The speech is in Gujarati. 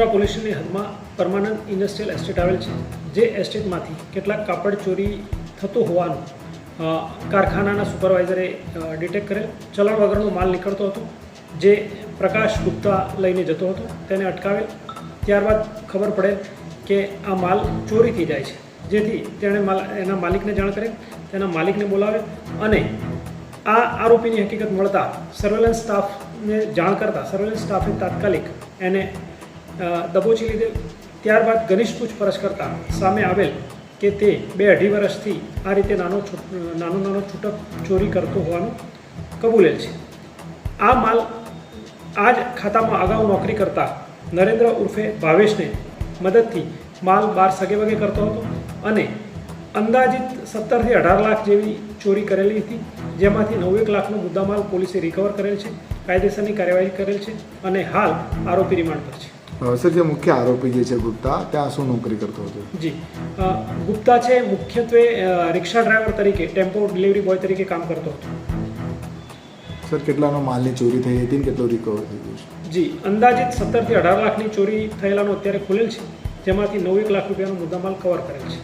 વડોદરા પોલીસ સ્ટેશનની હદમાં પરમાનન્ટ ઇન્ડસ્ટ્રીયલ એસ્ટેટ આવેલ છે, જે એસ્ટેટમાંથી કેટલાક કાપડ ચોરી થતું હોવાનું કારખાનાના સુપરવાઇઝરે ડિટેક્ટ કરેલ. ચલણ વગરનો માલ નીકળતો હતો, જે પ્રકાશ ગુપ્તા લઈને જતો હતો. તેને અટકાવેલ. ત્યારબાદ ખબર પડેલ કે આ માલ ચોરી થઈ જાય છે, જેથી તેણે એના માલિકને જાણ કરેલ. તેના માલિકને બોલાવેલ અને આ આરોપીની હકીકત મળતા સર્વેલન્સ સ્ટાફને જાણ કરતાં સર્વેલન્સ સ્ટાફે તાત્કાલિક એને દબોચી લીધેલ. ત્યારબાદ ઘનિષ્ઠ પૂછપરછ કરતાં સામે આવેલ કે તે 2-2.5 વર્ષથી આ રીતે નાનો છૂટક ચોરી કરતો હોવાનું કબૂલેલ છે. આ માલ આ જ ખાતામાં અગાઉ નોકરી કરતા નરેન્દ્ર ઉર્ફે ભાવેશને મદદથી માલ બહાર સગેવગે કરતો હતો અને અંદાજિત 17 થી 18 લાખ જેવી ચોરી કરેલી હતી, જેમાંથી 9 લાખનો મુદ્દામાલ પોલીસે રિકવર કરેલ છે. કાયદેસરની કાર્યવાહી કરેલ છે અને હાલ આરોપી રિમાન્ડ પર છે. સર, જે મુખ્ય આરોપી જે છે ગુપ્તા, ત્યાં શું નોકરી કરતો હતો? જી, ગુપ્તા છે મુખ્યત્વે રિક્ષા ડ્રાઈવર તરીકે, ટેમ્પો ડિલિવરી બોય તરીકે કામ કરતો હતો. સર, કેટલાનો માલની ચોરી થઈ હતી અને કેટલો રિકવર થઈ ગયો છે? જી, અંદાજિત 17 થી 18 લાખની ચોરી થયેલાનો અત્યારે ખુલેલ છે, જેમાંથી 9 લાખ રૂપિયાનો મુદ્દામાલ કવર કરેલ છે.